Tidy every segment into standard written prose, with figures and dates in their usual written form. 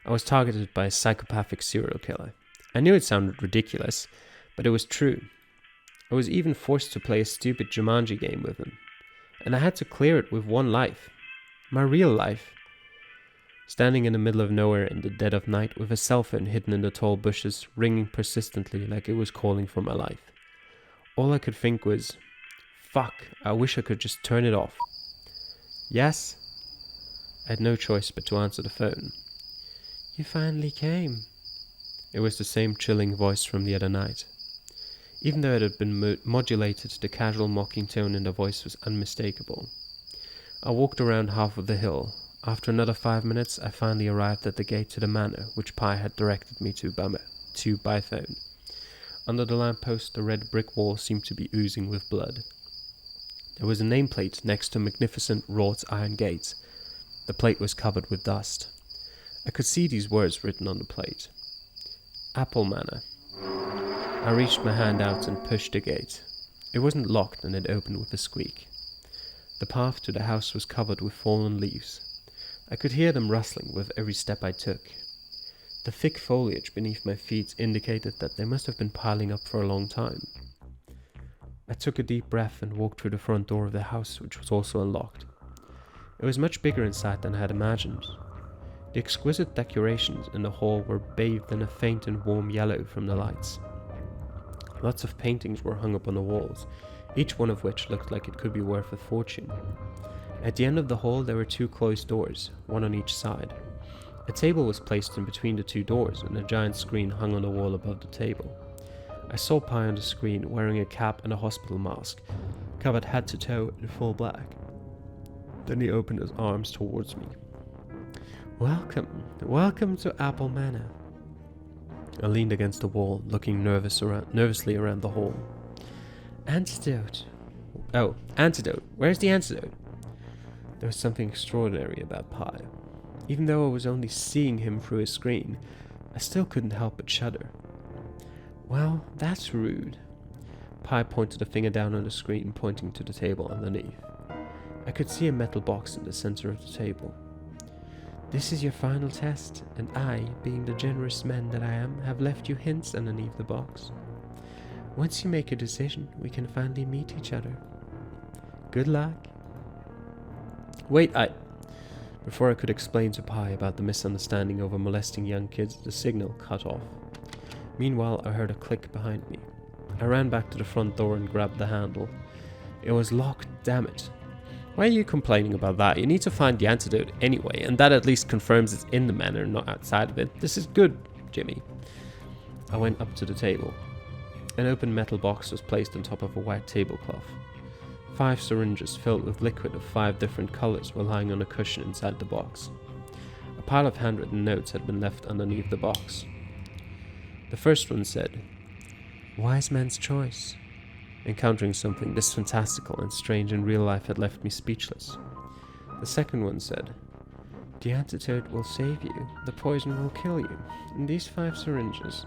I was targeted by a psychopathic serial killer. I knew it sounded ridiculous, but it was true. I was even forced to play a stupid Jumanji game with him, and I had to clear it with one life. My real life. Standing in the middle of nowhere in the dead of night with a cell phone hidden in the tall bushes, ringing persistently like it was calling for my life. All I could think was, fuck, I wish I could just turn it off. Yes? I had no choice but to answer the phone. You finally came. It was the same chilling voice from the other night. Even though it had been modulated, the casual mocking tone in the voice was unmistakable. I walked around half of the hill. After another 5 minutes, I finally arrived at the gate to the manor, which Pi had directed me to by phone. Under the lamppost, the red brick wall seemed to be oozing with blood. There was a nameplate next to magnificent wrought iron gates. The plate was covered with dust. I could see these words written on the plate. Apple Manor. I reached my hand out and pushed the gate. It wasn't locked and it opened with a squeak. The path to the house was covered with fallen leaves. I could hear them rustling with every step I took. The thick foliage beneath my feet indicated that they must have been piling up for a long time. I took a deep breath and walked through the front door of the house, which was also unlocked. It was much bigger inside than I had imagined. The exquisite decorations in the hall were bathed in a faint and warm yellow from the lights. Lots of paintings were hung up on the walls, each one of which looked like it could be worth a fortune. At the end of the hall there were 2 closed doors, one on each side. A table was placed in between the 2 doors and a giant screen hung on the wall above the table. I saw Pi on the screen wearing a cap and a hospital mask, covered head to toe in full black. Then he opened his arms towards me. Welcome to Apple Manor. I leaned against the wall, looking nervously around the hall. Antidote. Oh, antidote. Where's the antidote? There was something extraordinary about Pi. Even though I was only seeing him through a screen, I still couldn't help but shudder. Well, that's rude. Pi pointed a finger down on the screen, pointing to the table underneath. I could see a metal box in the center of the table. This is your final test, and I, being the generous man that I am, have left you hints underneath the box. Once you make a decision, we can finally meet each other. Good luck. Before I could explain to Pi about the misunderstanding over molesting young kids, the signal cut off. Meanwhile, I heard a click behind me. I ran back to the front door and grabbed the handle. It was locked, damn it. Why are you complaining about that? You need to find the antidote anyway, and that at least confirms it's in the manor, not outside of it. This is good, Jimmy. I went up to the table. An open metal box was placed on top of a white tablecloth. 5 syringes filled with liquid of 5 different colors were lying on a cushion inside the box. A pile of handwritten notes had been left underneath the box. The first one said, "Wise man's choice." Encountering something this fantastical and strange in real life had left me speechless. The second one said, "The antidote will save you, the poison will kill you. In these 5 syringes,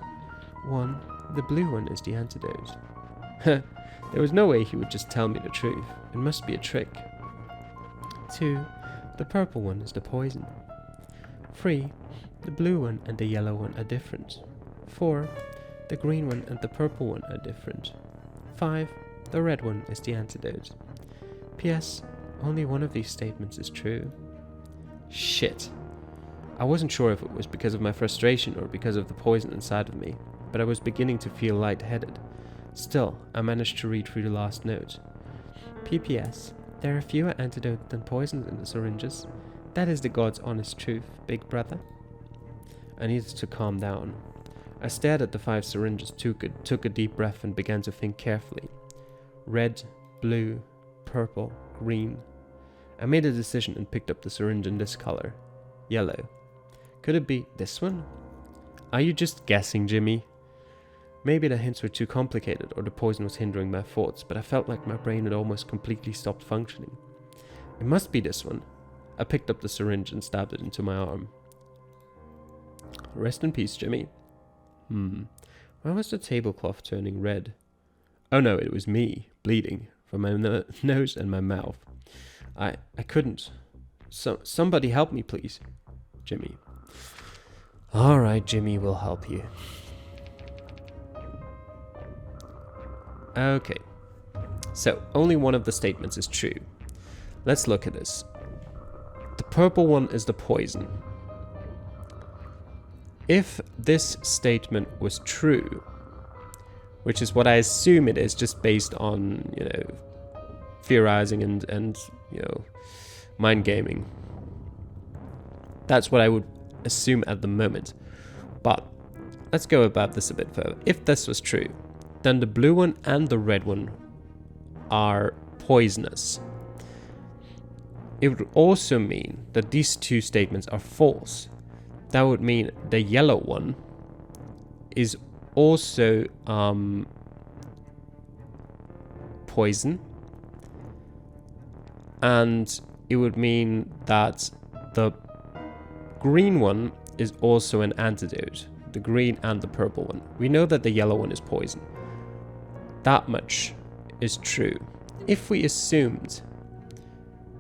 1, the blue one is the antidote." There was no way he would just tell me the truth. It must be a trick. 2, the purple one is the poison. 3, the blue one and the yellow one are different. 4, the green one and the purple one are different. 5, the red one is the antidote. P.S. Only one of these statements is true. Shit. I wasn't sure if it was because of my frustration or because of the poison inside of me, but I was beginning to feel lightheaded. Still, I managed to read through the last note. P.P.S. There are fewer antidotes than poisons in the syringes. That is the God's honest truth, big brother. I needed to calm down. I stared at the 5 syringes, took a deep breath and began to think carefully. Red, blue, purple, green. I made a decision and picked up the syringe in this color. Yellow. Could it be this one? Are you just guessing, Jimmy? Maybe the hints were too complicated or the poison was hindering my thoughts, but I felt like my brain had almost completely stopped functioning. It must be this one. I picked up the syringe and stabbed it into my arm. Rest in peace, Jimmy. Why was the tablecloth turning red? Oh no, it was me, bleeding from my nose and my mouth. I couldn't. Somebody help me, please. Jimmy. Alright, Jimmy will help you. Okay. So, only one of the statements is true. Let's look at this. The purple one is the poison. If this statement was true, which is what I assume it is, just based on, you know, theorizing and you know, mind gaming. That's what I would assume at the moment. But let's go about this a bit further. If this was true, then the blue one and the red one are poisonous. It would also mean that these two statements are false. That would mean the yellow one is also poison, and it would mean that the green one is also an antidote, the green and the purple one. We know that the yellow one is poison. That much is true. If we assumed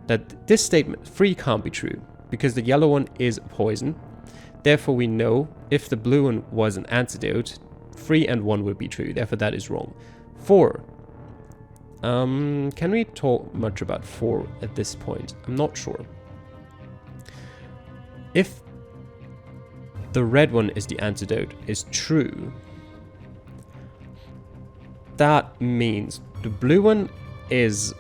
that this statement 3 can't be true because the yellow one is poison, therefore we know if the blue one was an antidote, 3 and 1 would be true, therefore that is wrong. 4. Can we talk much about 4 at this point? I'm not sure. If the red one is the antidote is true, that means the blue one is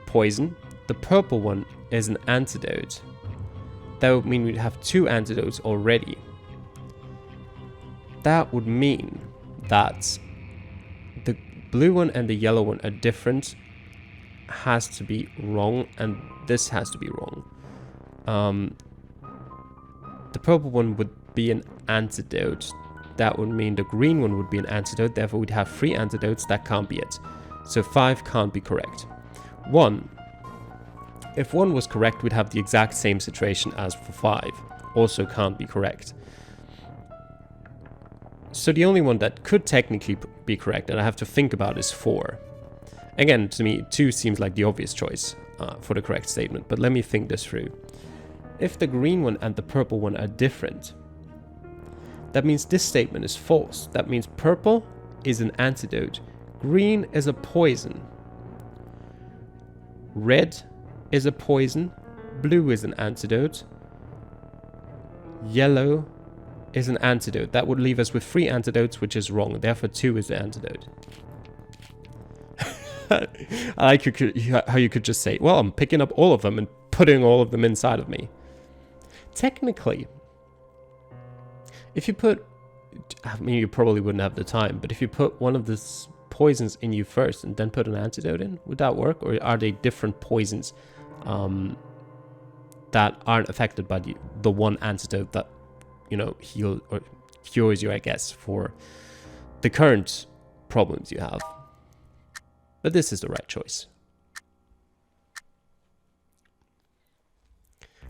poison, the purple one is an antidote. That would mean we'd have 2 antidotes already. That would mean that the blue one and the yellow one are different, has to be wrong, and this has to be wrong. The purple one would be an antidote. That would mean the green one would be an antidote, therefore we'd have 3 antidotes. That can't be it. So 5 can't be correct. 1. If 1 was correct, we'd have the exact same situation as for 5. Also can't be correct. So the only one that could technically be correct, and I have to think about, is 4. Again, to me, 2 seems like the obvious choice for the correct statement, but let me think this through. If the green one and the purple one are different, that means this statement is false. That means purple is an antidote, green is a poison, red is a poison, blue is an antidote, yellow is an antidote. That would leave us with 3 antidotes, which is wrong. Therefore, 2 is the antidote. I like how you could just say, well, I'm picking up all of them and putting all of them inside of me. Technically, if you put, I mean, you probably wouldn't have the time, but if you put one of the poisons in you first and then put an antidote in, would that work? Or are they different poisons that aren't affected by the one antidote that, you know, heals or cures you, I guess, for the current problems you have? But this is the right choice.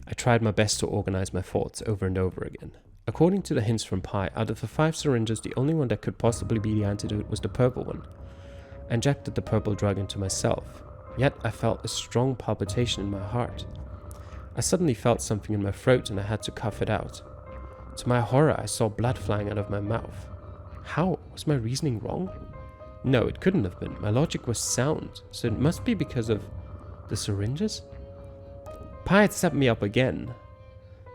I tried my best to organize my thoughts over and over again. According to the hints from Pi, out of the 5 syringes, the only one that could possibly be the antidote was the purple one. I injected the purple drug into myself, yet I felt a strong palpitation in my heart. I suddenly felt something in my throat and I had to cough it out. To my horror, I saw blood flying out of my mouth. How? Was my reasoning wrong? No, it couldn't have been. My logic was sound, so it must be because of the syringes? Pi had stepped me up again.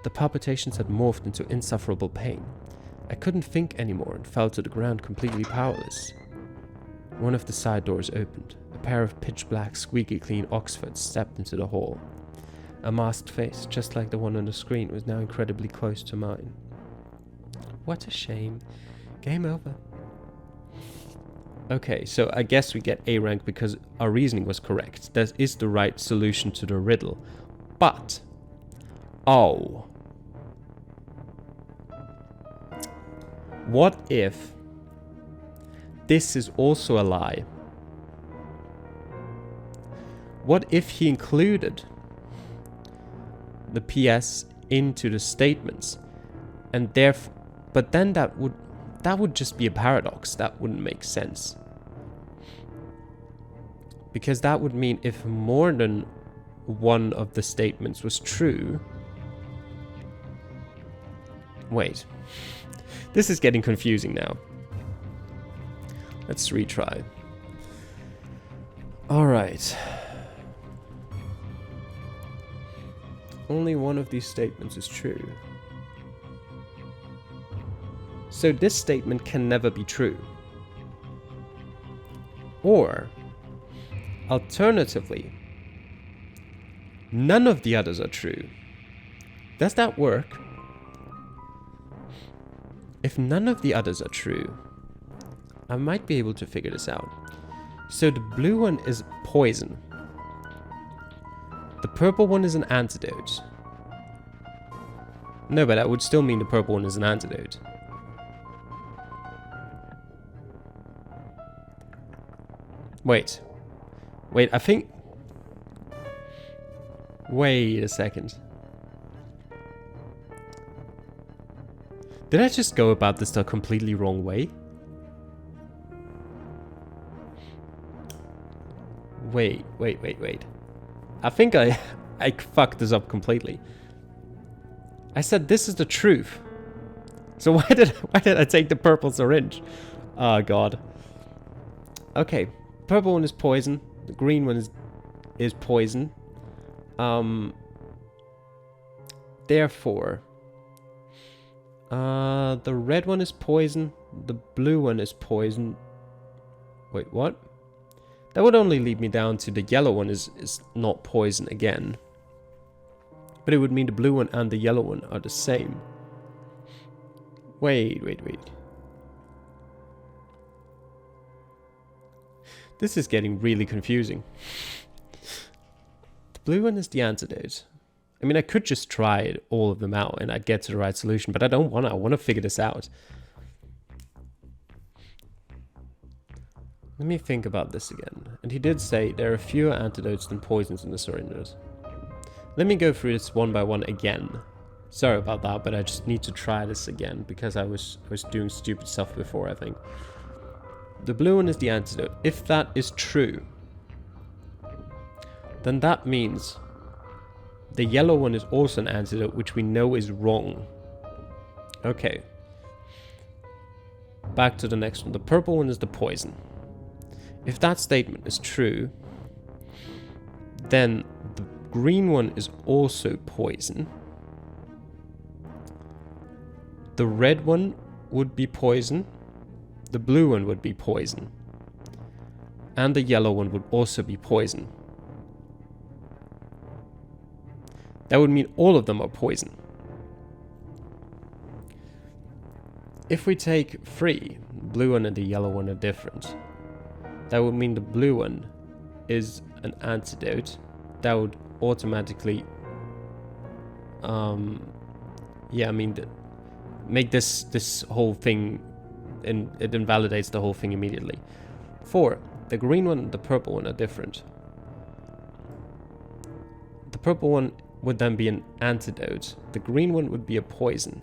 The palpitations had morphed into insufferable pain. I couldn't think anymore and fell to the ground completely powerless. One of the side doors opened. A pair of pitch-black, squeaky-clean Oxfords stepped into the hall. A masked face, just like the one on the screen, was now incredibly close to mine. What a shame. Game over. Okay, so I guess we get A rank because our reasoning was correct. That is the right solution to the riddle. But, oh, what if this is also a lie? What if he included the PS into the statements, and therefore, but then that would just be a paradox. That wouldn't make sense, because that would mean if more than one of the statements was true, Wait. This is getting confusing now. Let's retry. Alright. Only one of these statements is true. So this statement can never be true. Or, alternatively, none of the others are true. Does that work? If none of the others are true, I might be able to figure this out. So the blue one is poison. The purple one is an antidote. No, but that would still mean the purple one is an antidote. Wait, I think... Wait a second. Did I just go about this the completely wrong way? Wait. I think I fucked this up completely. I said this is the truth. So why did I take the purple syringe? Oh god. Okay, purple one is poison. The green one is poison. Therefore, the red one is poison. The blue one is poison. Wait, what? That would only lead me down to the yellow one is not poison again. But it would mean the blue one and the yellow one are the same. Wait. This is getting really confusing. The blue one is the antidote. I mean, I could just try all of them out and I'd get to the right solution, but I don't want to. I want to figure this out. Let me think about this again. And he did say there are fewer antidotes than poisons in the syringes. Let me go through this one by one again. Sorry about that, but I just need to try this again because I was doing stupid stuff before, I think. The blue one is the antidote. If that is true, then that means the yellow one is also an antidote, which we know is wrong. Okay. Back to the next one. The purple one is the poison. If that statement is true, then the green one is also poison. The red one would be poison. The blue one would be poison. And the yellow one would also be poison. That would mean all of them are poison. If we take 3, the blue one and the yellow one are different. That would mean the blue one is an antidote. That would automatically, make this whole thing, and it invalidates the whole thing immediately. 4, the green one and the purple one are different. The purple one would then be an antidote. The green one would be a poison.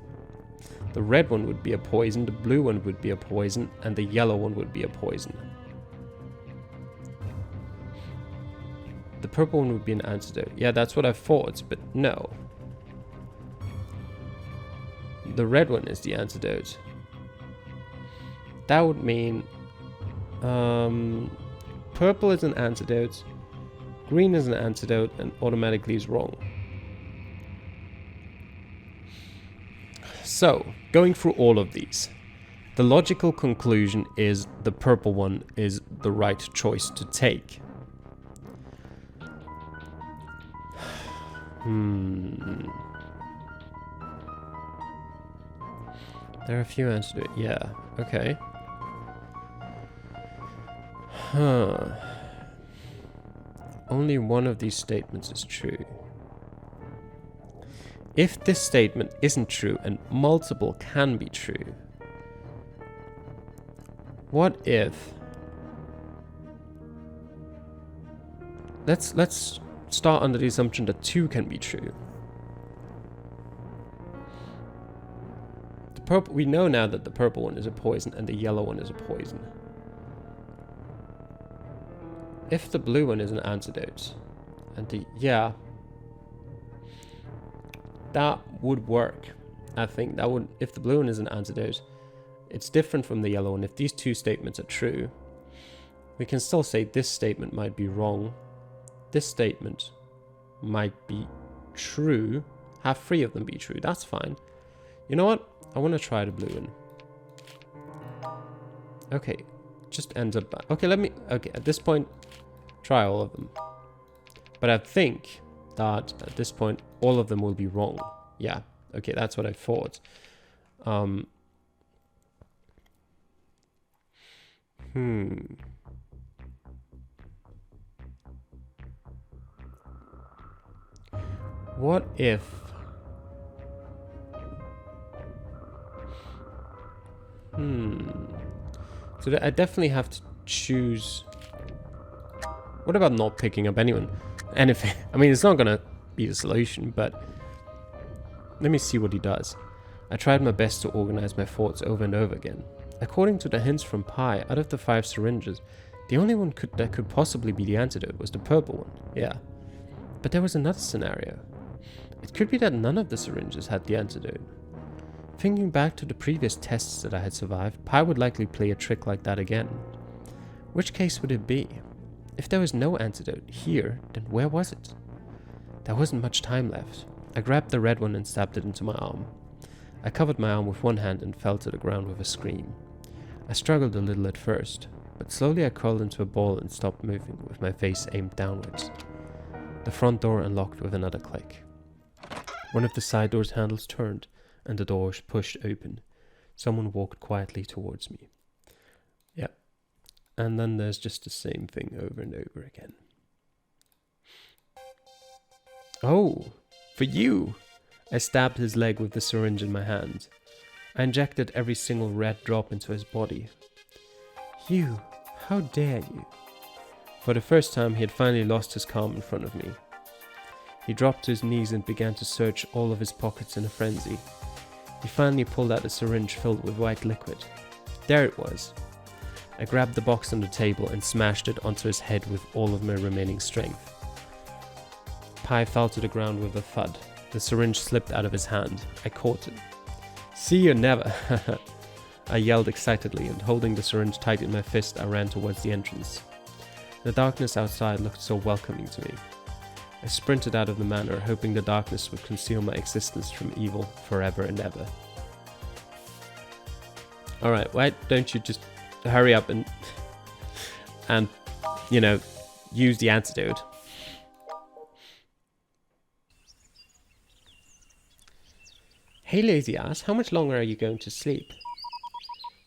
The red one would be a poison. The blue one would be a poison, and the yellow one would be a poison. The purple one would be an antidote. Yeah, that's what I thought, but no. The red one is the antidote. That would mean purple is an antidote, green is an antidote, and automatically is wrong. So, going through all of these, the logical conclusion is the purple one is the right choice to take. There are a few answers. Yeah, okay. Only one of these statements is true. If this statement isn't true and multiple can be true, what if... Let's start under the assumption that 2 can be true. The purple, we know now that the purple one is a poison and the yellow one is a poison. If the blue one is an antidote, and that would work. I think that would, if the blue one is an antidote, it's different from the yellow one. If these two statements are true, we can still say this statement might be wrong. This statement might be true. Have 3 of them be true. That's fine. You know what? I want to try the blue one. Okay. Just ends up back. Okay, okay, at this point, try all of them. But I think that at this point, all of them will be wrong. Yeah. Okay, that's what I thought. What if... So I definitely have to choose... What about not picking up anything? I mean, it's not gonna be the solution, but... Let me see what he does. I tried my best to organize my thoughts over and over again. According to the hints from Pi, out of the 5 syringes, the only one that could possibly be the antidote was the purple one. Yeah. But there was another scenario. It could be that none of the syringes had the antidote. Thinking back to the previous tests that I had survived, Pi would likely play a trick like that again. Which case would it be? If there was no antidote here, then where was it? There wasn't much time left. I grabbed the red one and stabbed it into my arm. I covered my arm with one hand and fell to the ground with a scream. I struggled a little at first, but slowly I curled into a ball and stopped moving with my face aimed downwards. The front door unlocked with another click. One of the side door's handles turned, and the door was pushed open. Someone walked quietly towards me. Yeah. And then there's just the same thing over and over again. Oh, for you! I stabbed his leg with the syringe in my hand. I injected every single red drop into his body. You, how dare you? For the first time, he had finally lost his calm in front of me. He dropped to his knees and began to search all of his pockets in a frenzy. He finally pulled out a syringe filled with white liquid. There it was. I grabbed the box on the table and smashed it onto his head with all of my remaining strength. Pi fell to the ground with a thud. The syringe slipped out of his hand. I caught it. See you never! I yelled excitedly, and holding the syringe tight in my fist, I ran towards the entrance. The darkness outside looked so welcoming to me. I sprinted out of the manor, hoping the darkness would conceal my existence from evil forever and ever. Alright, why don't you just hurry up and you know, use the antidote? Hey lazy ass, how much longer are you going to sleep?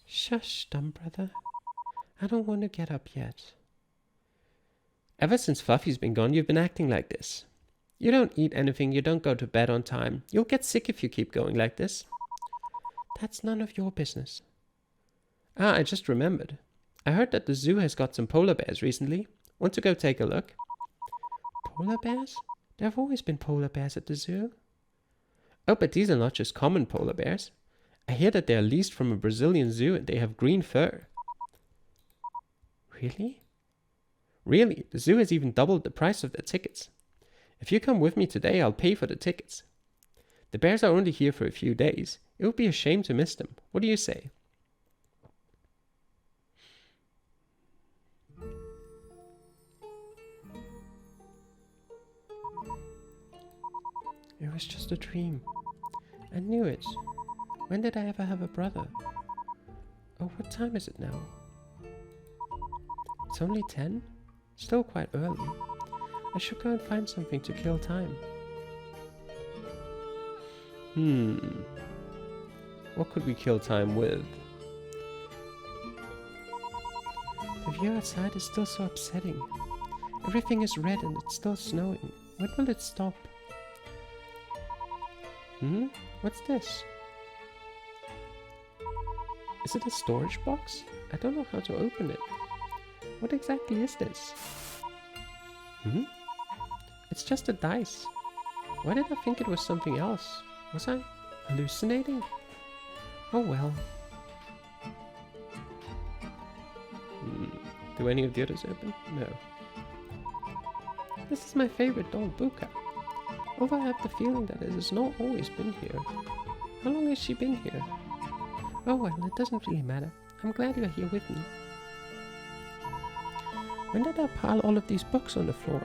Shush, dumb brother. I don't want to get up yet. Ever since Fluffy's been gone, you've been acting like this. You don't eat anything, you don't go to bed on time. You'll get sick if you keep going like this. That's none of your business. Ah, I just remembered. I heard that the zoo has got some polar bears recently. Want to go take a look? Polar bears? There have always been polar bears at the zoo. Oh, but these are not just common polar bears. I hear that they are leased from a Brazilian zoo and they have green fur. Really? Really, the zoo has even doubled the price of their tickets. If you come with me today, I'll pay for the tickets. The bears are only here for a few days. It would be a shame to miss them. What do you say? It was just a dream. I knew it. When did I ever have a brother? Oh, what time is it now? It's only 10? Still quite early. I should go and find something to kill time. What could we kill time with? The view outside is still so upsetting. Everything is red and it's still snowing. When will it stop? What's this? Is it a storage box? I don't know how to open it. What exactly is this? It's just a dice. Why did I think it was something else? Was I hallucinating? Oh well. Do any of the others open? No. This is my favorite doll, Buka. Although I have the feeling that it has not always been here. How long has she been here? Oh well, it doesn't really matter. I'm glad you're here with me. When did I pile all of these books on the floor?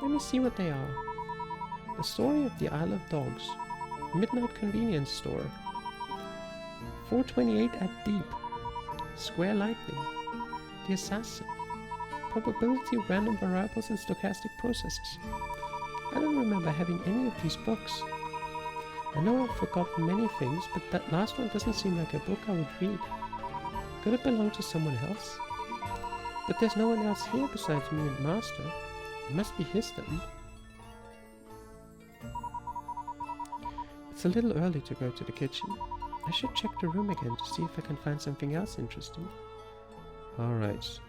Let me see what they are. The Story of the Isle of Dogs. Midnight Convenience Store. 428 at Deep. Square Lightning. The Assassin. Probability, Random Variables, and Stochastic Processes. I don't remember having any of these books. I know I've forgotten many things, but that last one doesn't seem like a book I would read. Could it belong to someone else? But there's no one else here besides me and Master. It must be his then. It's a little early to go to the kitchen. I should check the room again to see if I can find something else interesting. Alright.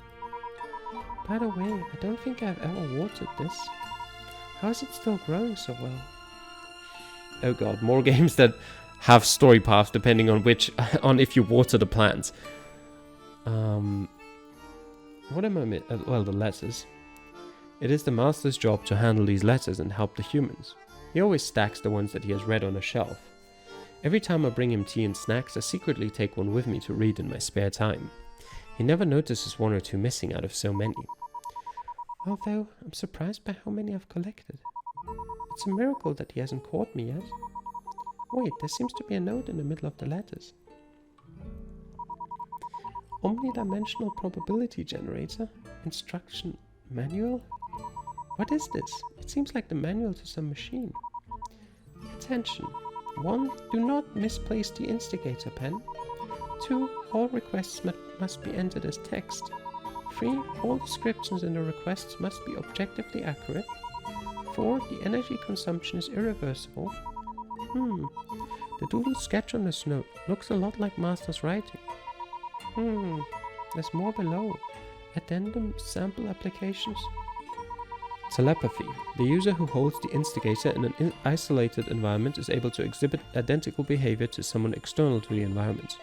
By the way, I don't think I've ever watered this. How is it still growing so well? Oh god, more games that have story paths depending on on if you water the plants. What am I well, the letters. It is the master's job to handle these letters and help the humans. He always stacks the ones that he has read on a shelf. Every time I bring him tea and snacks, I secretly take one with me to read in my spare time. He never notices one or two missing out of so many. Although, I'm surprised by how many I've collected. It's a miracle that he hasn't caught me yet. Wait, there seems to be a note in the middle of the letters. Omnidimensional probability generator? Instruction manual? What is this? It seems like the manual to some machine. Attention. 1. Do not misplace the instigator pen. 2. All requests must be entered as text. 3. All descriptions in the requests must be objectively accurate. 4. The energy consumption is irreversible. The doodle sketch on this note looks a lot like Master's writing. There's more below. Addendum sample applications. Telepathy. The user who holds the instigator in an isolated environment is able to exhibit identical behavior to someone external to the environment.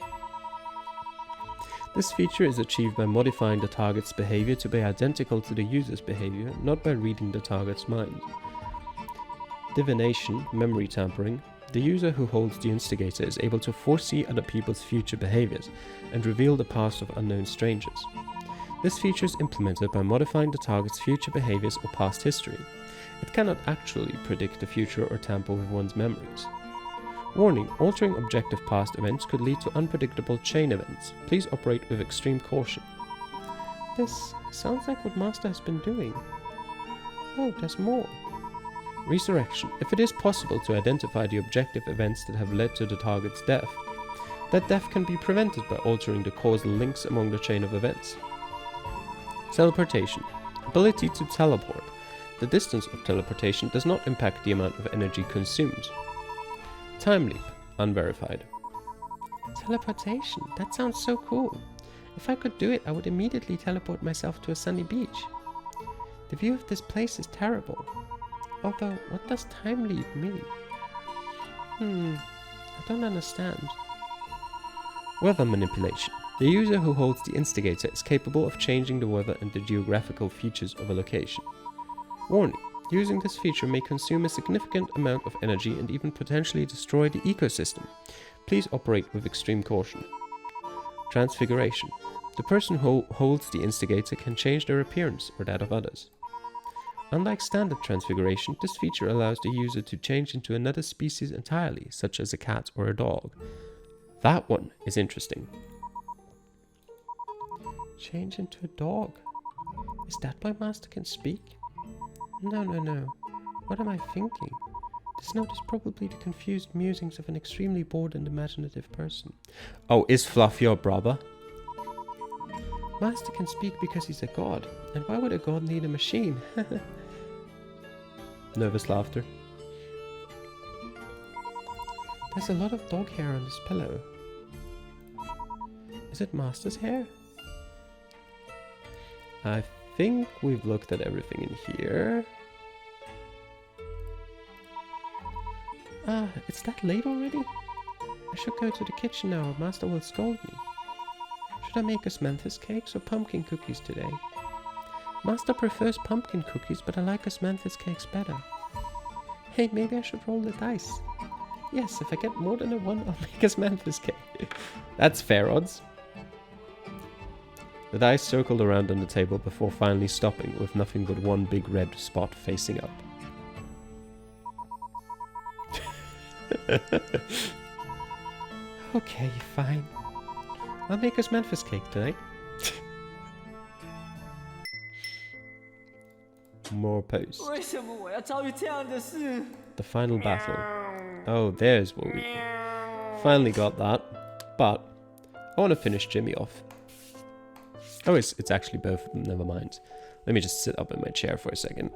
This feature is achieved by modifying the target's behavior to be identical to the user's behavior, not by reading the target's mind. Divination, memory tampering. The user who holds the instigator is able to foresee other people's future behaviors and reveal the past of unknown strangers. This feature is implemented by modifying the target's future behaviors or past history. It cannot actually predict the future or tamper with one's memories. Warning: altering objective past events could lead to unpredictable chain events. Please operate with extreme caution. This sounds like what Master has been doing. Oh, there's more. Resurrection. If it is possible to identify the objective events that have led to the target's death, that death can be prevented by altering the causal links among the chain of events. Teleportation. Ability to teleport. The distance of teleportation does not impact the amount of energy consumed. Time leap. Unverified. Teleportation. That sounds so cool. If I could do it, I would immediately teleport myself to a sunny beach. The view of this place is terrible. Although, what does time leap mean? I don't understand. Weather manipulation. The user who holds the instigator is capable of changing the weather and the geographical features of a location. Warning: using this feature may consume a significant amount of energy and even potentially destroy the ecosystem. Please operate with extreme caution. Transfiguration. The person who holds the instigator can change their appearance or that of others. Unlike standard transfiguration, this feature allows the user to change into another species entirely, such as a cat or a dog. That one is interesting. Change into a dog. Is that why Master can speak? No. What am I thinking? This note is probably the confused musings of an extremely bored and imaginative person. Oh, is Fluff your brother? Master can speak because he's a god. And why would a god need a machine? Nervous laughter. There's a lot of dog hair on this pillow. Is it Master's hair? I think we've looked at everything in here. It's that late already? I should go to the kitchen now or Master will scold me. Should I make us Manthus cakes or pumpkin cookies today? Master prefers pumpkin cookies, but I like us Manthus cakes better. Hey, maybe I should roll the dice. Yes, if I get more than a 1, I'll make us Memphis cake. That's fair odds. The dice circled around on the table before finally stopping with nothing but one big red spot facing up. Okay, fine. I'll make us Memphis cake tonight. More posts. The final battle. Oh, there's what we... Finally got that. But I want to finish Jimmy off. Oh, it's actually both of them, never mind. Let me just sit up in my chair for a second.